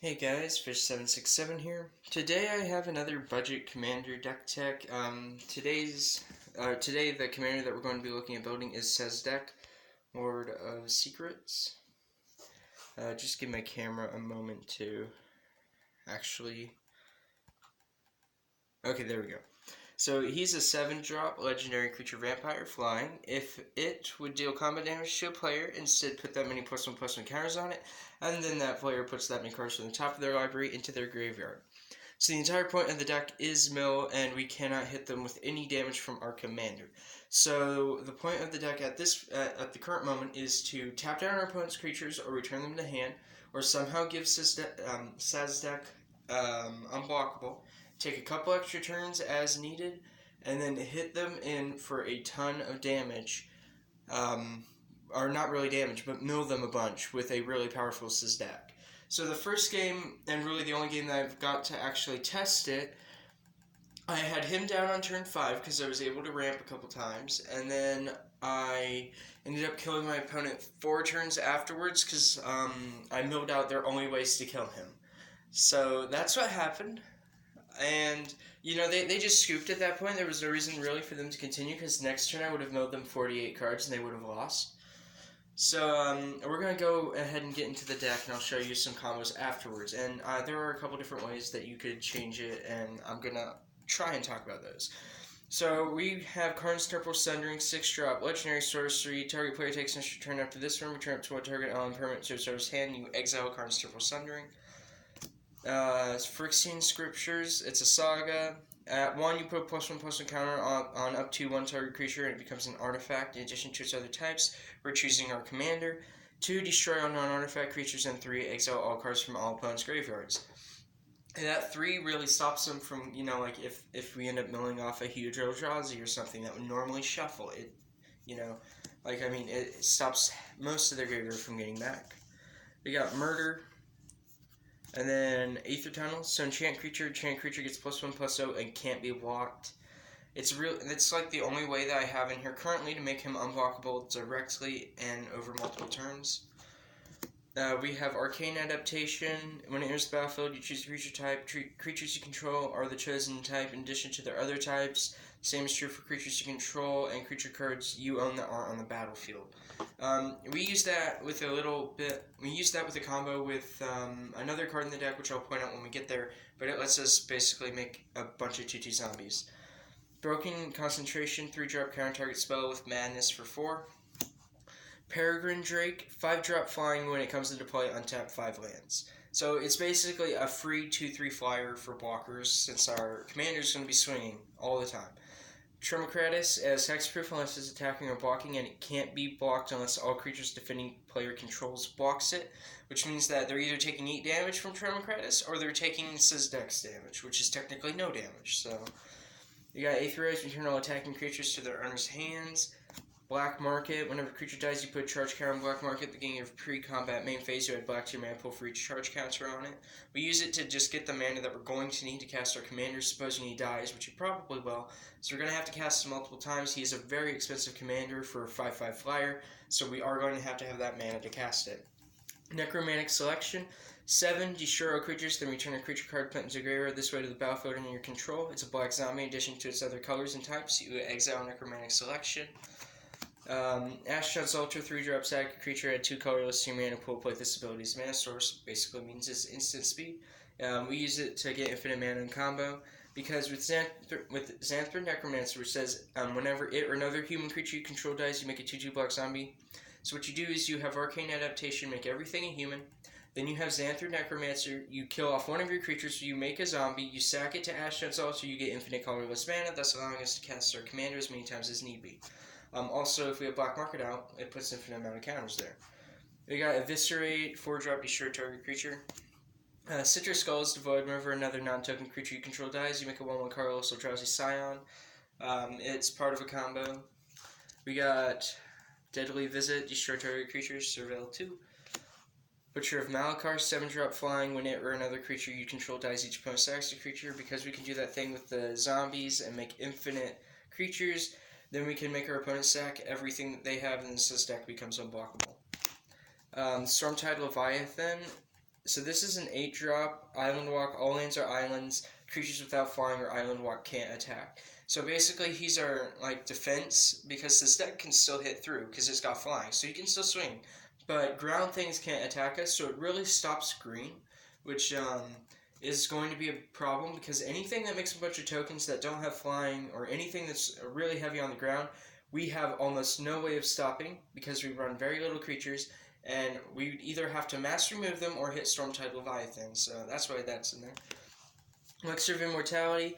Hey guys, Fish767 here. Today I have another budget commander deck tech. Today the commander that we're going to be looking at building is Sazdeck, Lord of Secrets. Just give my camera a moment to actually. Okay, there we go. So he's a 7-drop legendary creature vampire flying. If it would deal combat damage to a player, instead put that many +1/+1 counters on it, and then that player puts that many cards from the top of their library into their graveyard. So the entire point of the deck is mill, and we cannot hit them with any damage from our commander. So the point of the deck at the current moment is to tap down our opponent's creatures or return them to hand, or somehow give Sazdeck unblockable. Take a couple extra turns as needed, and then hit them in for a ton of damage. Or not really damage, but mill them a bunch with a really powerful Sazdeck. So the first game, and really the only game that I've got to actually test it, I had him down on turn 5 because I was able to ramp a couple times, and then I ended up killing my opponent 4 turns afterwards because I milled out their only ways to kill him. So that's what happened. And, they just scooped at that point. There was no reason really for them to continue because next turn I would have milled them 48 cards and they would have lost. So we're going to go ahead and get into the deck, and I'll show you some combos afterwards. And there are a couple different ways that you could change it, and I'm going to try and talk about those. So we have Karn's Temporal Sundering, 6-drop, legendary sorcery. Target player takes an extra turn after this one. Return up to one target element permanent to its hand. You exile Karn's Temporal Sundering. Phyrexian Scriptures, it's a saga. At 1, you put a +1/+1 counter on up to one target creature, and it becomes an artifact in addition to its other types. We're choosing our commander. 2, destroy all non-artifact creatures, and 3, exile all cards from all opponents' graveyards. And that 3 really stops them from, if we end up milling off a huge Eldrazi or something that would normally shuffle it, it stops most of their graveyard from getting back. We got Murder. And then Aether Tunnel. So enchant creature gets +1/+0 and can't be blocked. It's like the only way that I have in here currently to make him unblockable directly and over multiple turns. We have Arcane Adaptation. When it enters the battlefield, you choose a creature type. Creatures you control are the chosen type in addition to their other types. Same is true for creatures you control and creature cards you own that aren't on the battlefield. We use that with a combo with another card in the deck, which I'll point out when we get there, but it lets us basically make a bunch of 2/2 zombies. Broken Concentration, 3-drop counter target spell with Madness for 4. Peregrine Drake, 5-drop flying. When it comes into play, untap 5 lands. So it's basically a free 2/3 flyer for blockers since our commander is going to be swinging all the time. Tremocratus, as hexproof unless it's attacking or blocking, and it can't be blocked unless all creatures defending player controls blocks it, which means that they're either taking 8 damage from Tremocratus or they're taking Sazdeck's damage, which is technically no damage. So you got Aetherize, return all attacking creatures to their owner's hands. Black Market, whenever a creature dies, you put a charge counter on Black Market. At the beginning of pre-combat main phase, you add black to your mana pool for each charge counter on it. We use it to just get the mana that we're going to need to cast our commander, supposing he dies, which he probably will. So we're going to have to cast him multiple times. He is a very expensive commander for a 5/5 flyer, so we are going to have that mana to cast it. Necromantic Selection, 7, destroy all creatures, then return a creature card put into graveyard this way to the battlefield under your control. It's a black zombie in addition to its other colors and types. You exile Necromantic Selection. Ashnod's Ultra, 3-drop sack. A creature had 2 colorless to your mana pool. Play this ability's mana source. Basically means it's instant speed. We use it to get infinite mana in combo. Because with Xanthrid Necromancer, which says whenever it or another human creature you control dies, you make a 2/2 black zombie. So what you do is you have Arcane Adaptation, make everything a human. Then you have Xanthrid Necromancer, you kill off one of your creatures, you make a zombie, you sack it to Ashnod's Ultra, you get infinite colorless mana, thus allowing us to cast our commander as many times as need be. Also, if we have Black Market out, it puts infinite amount of counters there. We got Eviscerate, 4-drop, destroy target creature. Citrus Skulls, devoid. Whenever another non-token creature you control dies, you make a 1/1 colorless or drowsy Scion. It's part of a combo. We got Deadly Visit, destroy target creatures, Surveil 2. Butcher of Malakar, 7-drop flying. When it or another creature you control dies, each opponent sacks a creature. Because we can do that thing with the zombies and make infinite creatures, then we can make our opponent sack everything that they have, and this deck becomes unblockable. Stormtide Leviathan. So this is an 8-drop island walk. All lands are islands. Creatures without flying or island walk can't attack. So basically, he's our like defense because this deck can still hit through because it's got flying, so you can still swing. But ground things can't attack us, so it really stops green, which is going to be a problem because anything that makes a bunch of tokens that don't have flying or anything that's really heavy on the ground, we have almost no way of stopping because we run very little creatures, and we would either have to mass remove them or hit Stormtide Leviathan, so that's why that's in there. Elixir of Immortality.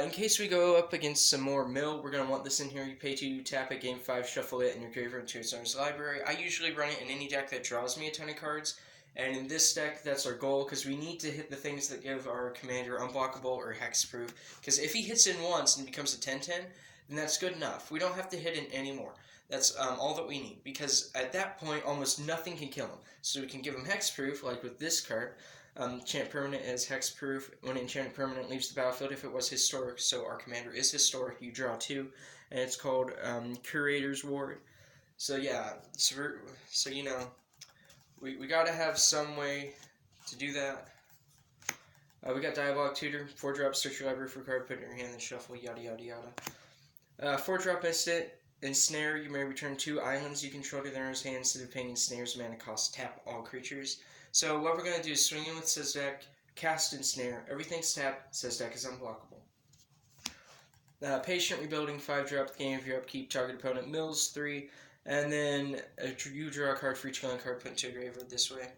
In case we go up against some more mill, we're going to want this in here. You pay 2, tap it, game 5, shuffle it, and your graveyard to its owner's library. I usually run it in any deck that draws me a ton of cards, and in this deck, that's our goal, because we need to hit the things that give our commander unblockable or hexproof, because if he hits in once and becomes a 10-10, then that's good enough. We don't have to hit in anymore. That's all that we need, because at that point, almost nothing can kill him. So we can give him hexproof, like with this card. Enchant permanent is hexproof. When enchanted permanent leaves the battlefield, if it was historic, so our commander is historic, you draw 2, and it's called Curator's Ward. So yeah, so you know, we gotta have some way to do that. We got Diabolic Tutor, 4-drop, search your library for a card, put it in your hand, then shuffle, yada yada yada. 4-drop instant, Ensnare, you may return 2 islands you control to their owner's hand instead of paying Ensnare's mana cost, tap all creatures. So what we're going to do is swing in with Sazdeck, cast Ensnare, everything's tapped, Sazdeck is unblockable. Patient Rebuilding, 5-drop, the game of your upkeep, target opponent mills 3, and then you draw a card for each land card put into a graveyard this way.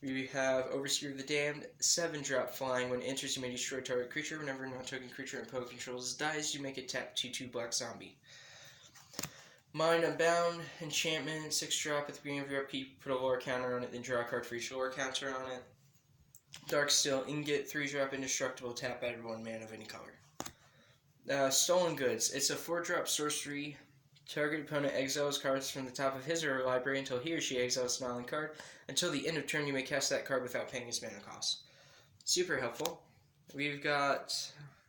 We have Overseer of the Damned, 7-drop flying. When it enters, you may destroy target creature. Whenever a non-token creature opponent controls dies, you make it tap 2/2 black zombie. Mind Unbound, enchantment, 6-drop at the beginning of your upkeep, put a lore counter on it, then draw a card for each lore counter on it. Darksteel, Ingot, 3-drop indestructible, tap add 1 mana of any color. Stolen Goods, it's a 4-drop sorcery. Target opponent exiles cards from the top of his or her library until he or she exiles an island card. Until the end of turn, you may cast that card without paying its mana cost. Super helpful. We've got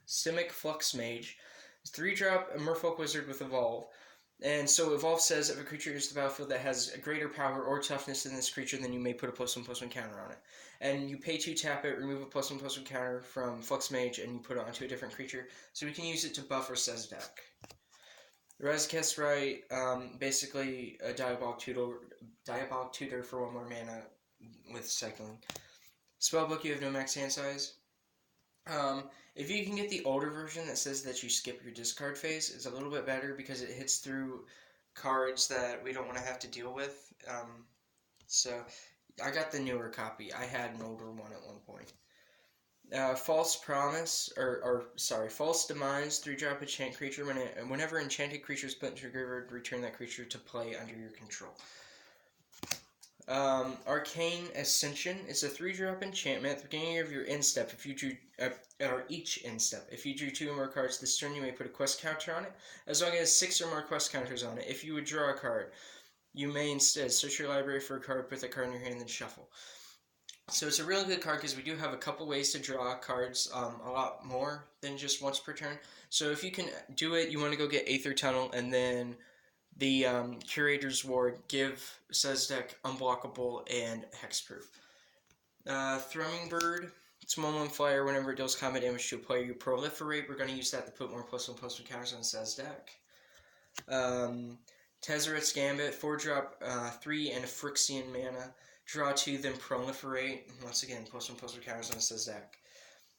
Simic Flux Mage, 3-drop, a Merfolk Wizard with Evolve. And so Evolve says if a creature enters the battlefield that has a greater power or toughness than this creature, then you may put a +1/+1 counter on it. And you pay 2, tap it, remove a +1/+1 counter from Flux Mage, and you put it onto a different creature. So we can use it to buff our Sazdeck. Razaketh's Right, basically a Diabolic Tutor for 1 more mana with cycling. Spellbook, you have no max hand size. If you can get the older version that says that you skip your discard phase, it's a little bit better because it hits through cards that we don't want to have to deal with. So I got the newer copy. I had an older one at one point. False Promise, False Demise, 3-drop enchant creature. Whenever enchanted creature is put into your graveyard, return that creature to play under your control. Arcane Ascension is a 3-drop enchantment at the beginning of your end step. If you drew, or each end step, if you drew 2 or more cards this turn, you may put a quest counter on it, as long as 6 or more quest counters on it. If you would draw a card, you may instead search your library for a card, put that card in your hand, then shuffle. So it's a really good card because we do have a couple ways to draw cards, a lot more than just once per turn. So if you can do it, you want to go get Aether Tunnel, and then the Curator's Ward, give Sazdeck unblockable and hexproof. Thrumming Bird, it's 1/1 flyer. Whenever it deals combat damage to a player, you proliferate. We're going to use that to put more +1/+1 counters on Sazdeck. Tezzeret's Gambit, 4-drop, 3 and a Phyrexian mana. Draw 2, then proliferate. Once again, +1/+1 counters on Sazdeck.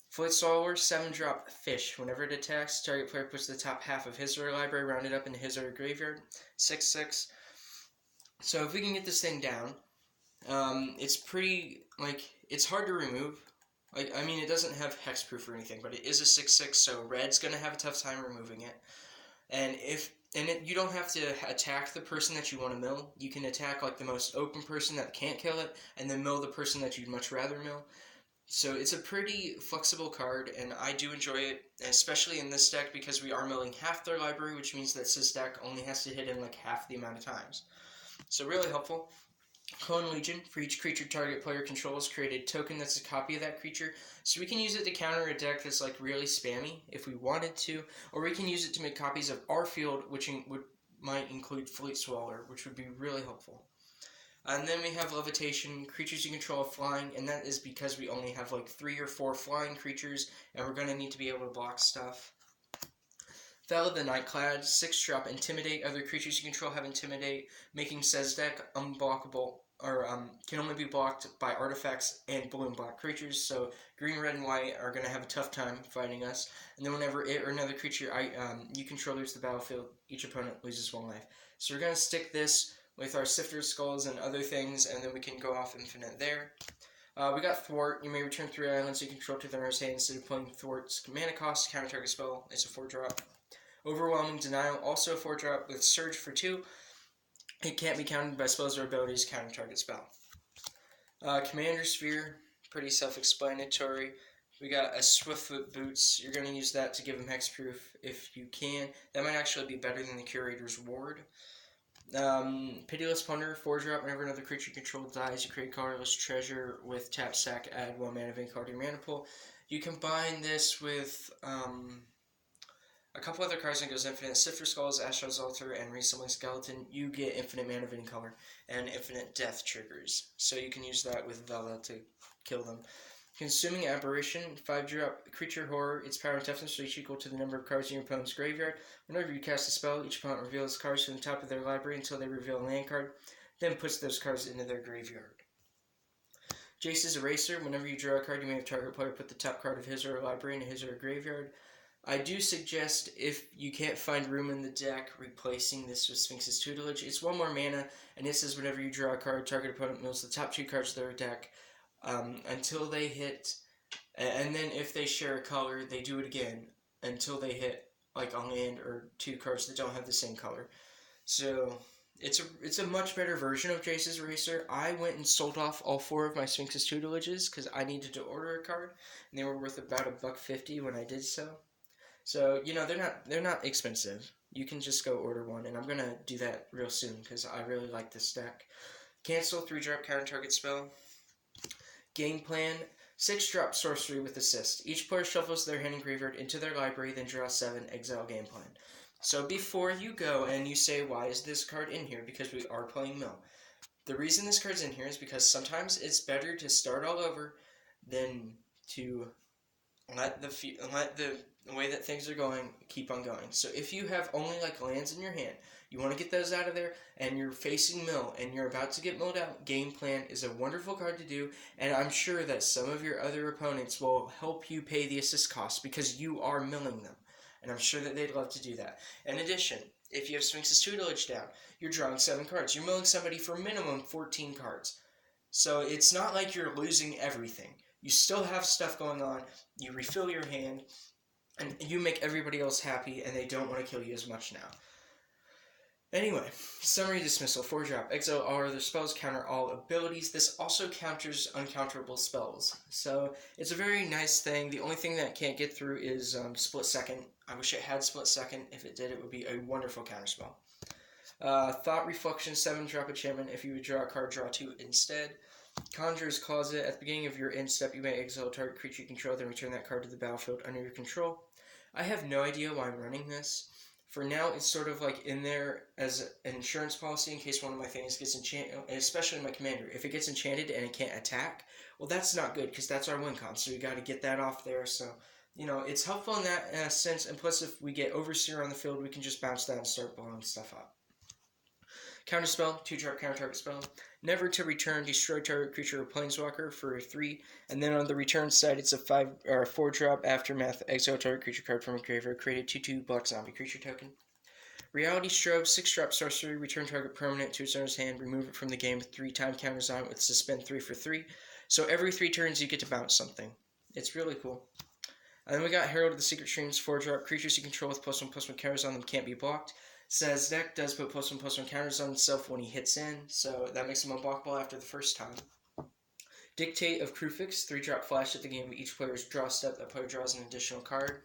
Fleet Stalwart, 7-drop fish. Whenever it attacks, target player puts the top half of his or her library rounded up into his or her graveyard. 6/6. So if we can get this thing down, it's pretty, it's hard to remove. I mean, it doesn't have hexproof or anything, but it is a 6/6, so red's going to have a tough time removing it. You don't have to attack the person that you want to mill. You can attack the most open person that can't kill it, and then mill the person that you'd much rather mill. So it's a pretty flexible card, and I do enjoy it, especially in this deck because we are milling half their library, which means that this deck only has to hit in half the amount of times. So really helpful. Clone Legion, for each creature target player controls, create a token that's a copy of that creature. So we can use it to counter a deck that's really spammy if we wanted to, or we can use it to make copies of our field, which might include Fleet Swaller, which would be really helpful. And then we have Levitation, creatures you control flying, and that is because we only have like 3 or 4 flying creatures, and we're going to need to be able to block stuff. Fellow the Nightclad, 6-drop Intimidate. Other creatures you control have Intimidate, making Sazdeck unblockable, or can only be blocked by artifacts and blue and black creatures. So green, red, and white are going to have a tough time fighting us. And then whenever it or another creature you control leaves the battlefield, each opponent loses 1 life. So we're going to stick this with our Sifter Skulls and other things, and then we can go off infinite there. We got Thwart. You may return 3 islands you control to the owner's hand instead of playing Thwart's mana cost. Counter target spell. It's a 4-drop. Overwhelming Denial, also a 4-drop with Surge for 2. It can't be countered by spells or abilities. Counter target spell. Commander Sphere, pretty self-explanatory. We got a Swiftfoot Boots. You're going to use that to give him hexproof if you can. That might actually be better than the Curator's Ward. Pitiless Plunder, 4-drop. Whenever another creature you control dies, you create colorless treasure with tap, sack, add 1 mana of any card to your mana pool. You combine this with a couple other cards that goes infinite. Sifter Skulls, Ashdod's Altar, and Resembling Skeleton. You get infinite mana of any color and infinite death triggers. So you can use that with Vela to kill them. Consuming Aberration, 5-drop creature horror. Its power and toughness is equal to the number of cards in your opponent's graveyard. Whenever you cast a spell, each opponent reveals cards from the top of their library until they reveal a land card, then puts those cards into their graveyard. Jace's Eraser, whenever you draw a card, you may have target player put the top card of his or her library into his or her graveyard. I do suggest, if you can't find room in the deck, replacing this with Sphinx's Tutelage. It's 1 more mana, and it says whenever you draw a card, target opponent mills the top 2 cards of their deck until they hit, and then if they share a color, they do it again until they hit like a land or 2 cards that don't have the same color. So it's a much better version of Jace's Eraser. I went and sold off all 4 of my Sphinx's Tutelages because I needed to order a card, and they were worth about $1.50 when I did so. So, you know, they're not expensive. You can just go order one, and I'm going to do that real soon because I really like this deck. Cancel, 3-drop counter target spell. Game plan, 6-drop sorcery with assist. Each player shuffles their hand and graveyard into their library, then draw 7, exile game plan. So before you go and you say, why is this card in here? Because we are playing Mill. The reason this card's in here is because sometimes it's better to start all over than to let the way that things are going keep on going. So if you have only like lands in your hand, you want to get those out of there, and you're facing mill, and you're about to get milled out, Game Plan is a wonderful card to do, and I'm sure that some of your other opponents will help you pay the assist costs because you are milling them, and I'm sure that they'd love to do that. In addition, if you have Sphinx's Tutelage down, you're drawing 7 cards. You're milling somebody for minimum 14 cards. So it's not like you're losing everything. You still have stuff going on, you refill your hand, and you make everybody else happy, and they don't want to kill you as much now. Anyway, Summary Dismissal, 4-drop. Exile all other spells, counter all abilities. This also counters uncounterable spells. So, it's a very nice thing. The only thing that can't get through is Split Second. I wish it had Split Second. If it did, it would be a wonderful counterspell. Thought Reflection, 7-drop enchantment. If you would draw a card, draw 2 instead. Conjurer's Closet. At the beginning of your end step, you may exile a target creature you control, then return that card to the battlefield under your control. I have no idea why I'm running this. For now, it's sort of like in there as an insurance policy in case one of my things gets enchanted, especially my commander. If it gets enchanted and it can't attack, well, that's not good because that's our win con, so we got to get that off there. So, you know, it's helpful in that sense, and plus if we get Overseer on the field, we can just bounce that and start blowing stuff up. Counterspell, 2-drop counter target spell. Never to return, destroy target creature or planeswalker for 3. And then on the return side, it's a 4-drop aftermath, exile target creature card from a graveyard, create a 2/2 black zombie creature token. Reality Strobe, 6-drop sorcery, return target permanent to its owner's hand, remove it from the game with 3 time counters on it with suspend 3 for 3. So every 3 turns you get to bounce something. It's really cool. And then we got Herald of the Secret Streams, 4-drop, creatures you control with +1/+1 counters on them can't be blocked. Sazdeck does put +1/+1 counters on himself when he hits in, so that makes him unblockable after the first time. Dictate of Krufix, 3-drop flash at the game of each player's draw step. That player draws an additional card.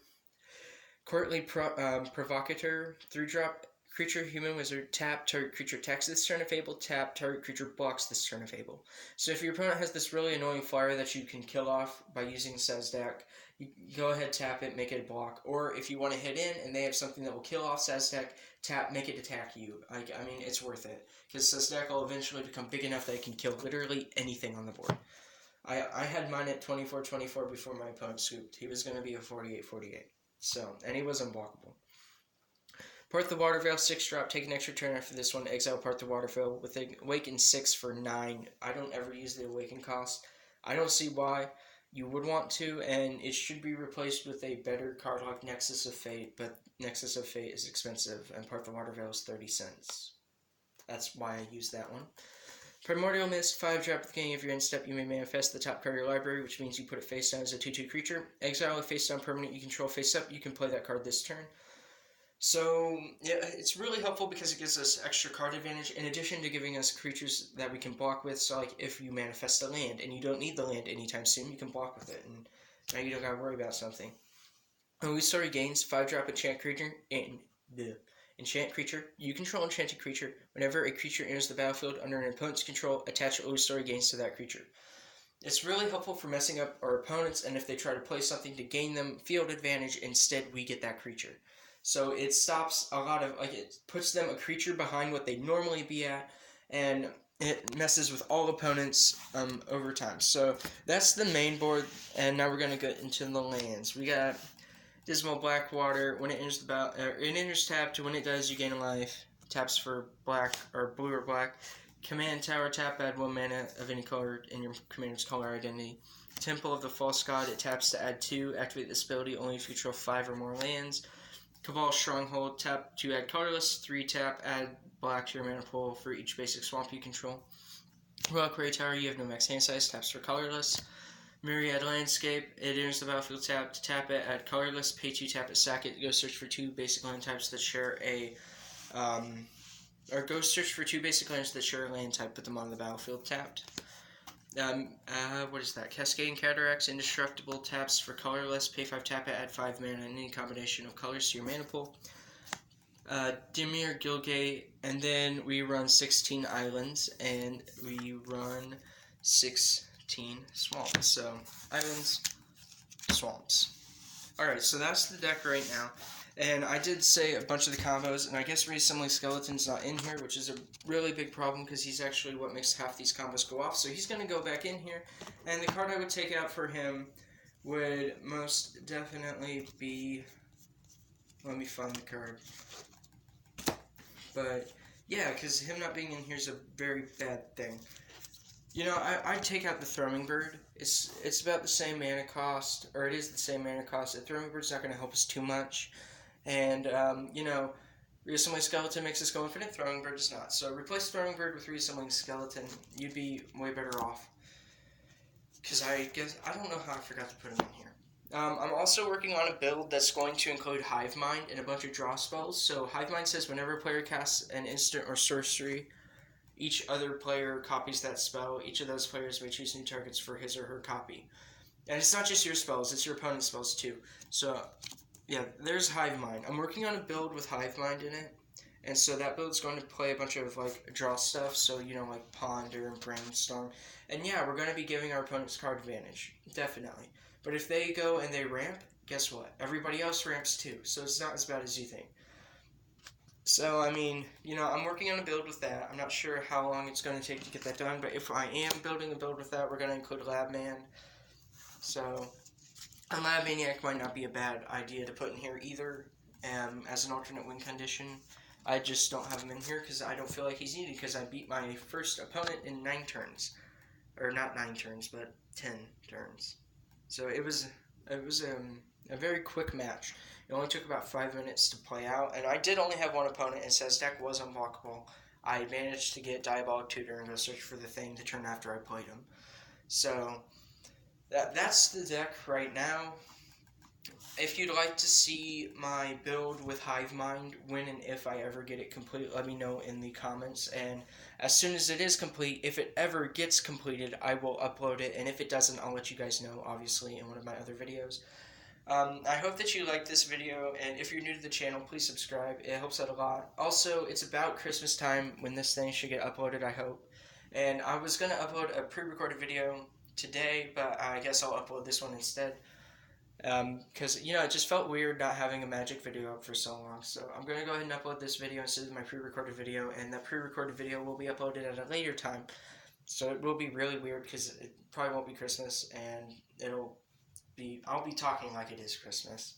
Courtly Provocateur, 3-drop creature, human, wizard, tap, target creature attacks this turn if able, tap, target creature blocks this turn if able. So if your opponent has this really annoying flyer that you can kill off by using Sazdeck, you go ahead, tap it, make it a block. Or if you want to hit in and they have something that will kill off Sazdeck, tap, make it attack you. I mean, it's worth it. Because Sazdeck will eventually become big enough that it can kill literally anything on the board. I had mine at 24-24 before my opponent scooped. He was going to be a 48-48. So, and he was unblockable. Part the Water Veil, 6-drop, take an extra turn after this one, exile Part the Water Veil with Awaken 6 for 9. I don't ever use the Awaken cost. I don't see why you would want to, and it should be replaced with a better card like Nexus of Fate, but Nexus of Fate is expensive, and Part the Water Veil is 30 cents. That's why I use that one. Primordial Mist, 5-drop at the beginning of your end step, you may manifest the top card of your library, which means you put it face down as a 2/2 creature. Exile a face down permanent you control face up, you can play that card this turn. So, yeah, it's really helpful because it gives us extra card advantage in addition to giving us creatures that we can block with. So, like, if you manifest a land and you don't need the land anytime soon, you can block with it. And now you don't gotta worry about something. When we story gains, 5-drop enchant creature, enchant creature. You control enchanted creature. Whenever a creature enters the battlefield under an opponent's control, attach always story gains to that creature. It's really helpful for messing up our opponents, and if they try to play something to gain them field advantage, instead we get that creature. So it stops a lot of, like, it puts them a creature behind what they'd normally be at, and it messes with all opponents over time. So that's the main board, and now we're going to get into the lands. We got Dismal Blackwater. When it enters it enters tapped. When it does, you gain a life. Taps for black, or blue or black. Command Tower, tap, add 1 mana of any color in your commander's color identity. Temple of the False God, it taps to add 2. Activate this ability only if you control 5 or more lands. Cabal Stronghold, tap to add colorless, 3 tap, add black to your mana pool for each basic swamp you control. Reliquary Tower, you have no max hand size, taps for colorless. Myriad Landscape, it enters the battlefield tap to tap it, add colorless, pay 2 tap it, sack it, go search for 2 basic land types that share a, or go search for 2 basic lands that share a land type, put them on the battlefield tapped. What is that? Cascading Cataracts, indestructible, taps for colorless, pay 5 tap it, add 5 mana, and any combination of colors to your mana pool. Dimir, Gilgate, and then we run 16 islands, and we run 16 swamps. So, islands, swamps. Alright, so that's the deck right now. And I did say a bunch of the combos, and I guess Reassembling Skeleton's not in here, which is a really big problem because he's actually what makes half these combos go off. So he's going to go back in here, and the card I would take out for him would most definitely be... Let me find the card. But, yeah, because him not being in here is a very bad thing. You know, I'd take out the Thrumming Bird. It's about the same mana cost, or it is the same mana cost. The Thrumming Bird's not going to help us too much. And, you know, Reassembling Skeleton makes us go infinite, Thrumming Bird does not. So replace Thrumming Bird with Reassembling Skeleton, you'd be way better off. Because I don't know how I forgot to put him in here. I'm also working on a build that's going to include Hive Mind and a bunch of draw spells. So Hive Mind says whenever a player casts an instant or sorcery, each other player copies that spell. Each of those players may choose new targets for his or her copy. And it's not just your spells, it's your opponent's spells too. So, yeah, there's Hive Mind. I'm working on a build with Hive Mind in it. And so that build's going to play a bunch of, like, draw stuff. So, you know, like Ponder and Brainstorm. And yeah, we're going to be giving our opponent's card advantage. Definitely. But if they go and they ramp, guess what? Everybody else ramps too. So it's not as bad as you think. So, I mean, you know, I'm working on a build with that. I'm not sure how long it's going to take to get that done. But if I am building a build with that, we're going to include Labman. So, a Lab Maniac might not be a bad idea to put in here either as an alternate win condition. I just don't have him in here because I don't feel like he's needed because I beat my first opponent in 9 turns. Or not 9 turns, but 10 turns. So it was a very quick match. It only took about 5 minutes to play out, and I did only have one opponent, and Sazdeck was unblockable. I managed to get Diabolic Tutor and go search for the thing the turn after I played him. So, that's the deck right now. If you'd like to see my build with Hive Mind, when and if I ever get it complete, let me know in the comments. And as soon as it is complete, if it ever gets completed, I will upload it. And if it doesn't, I'll let you guys know, obviously, in one of my other videos. I hope that you liked this video, and if you're new to the channel, please subscribe. It helps out a lot. Also, it's about Christmas time when this thing should get uploaded, I hope. And I was going to upload a pre-recorded video today, but I guess I'll upload this one instead. Because, it just felt weird not having a magic video up for so long. So I'm going to go ahead and upload this video instead of my pre-recorded video, and that pre-recorded video will be uploaded at a later time. So it will be really weird because it probably won't be Christmas, and I'll be talking like it is Christmas.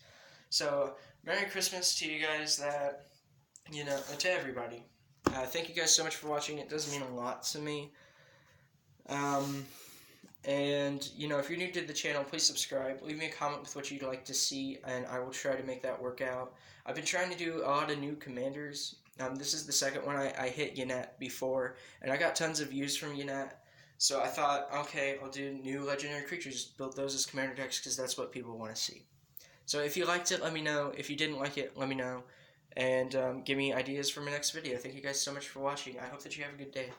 So, Merry Christmas to you guys to everybody. Thank you guys so much for watching. It does mean a lot to me. And, if you're new to the channel, please subscribe. Leave me a comment with what you'd like to see, and I will try to make that work out. I've been trying to do a lot of new commanders. This is the second one I hit Yannette before, and I got tons of views from Yannette. So I thought, okay, I'll do new legendary creatures, build those as commander decks, because that's what people want to see. So if you liked it, let me know. If you didn't like it, let me know. And give me ideas for my next video. Thank you guys so much for watching. I hope that you have a good day.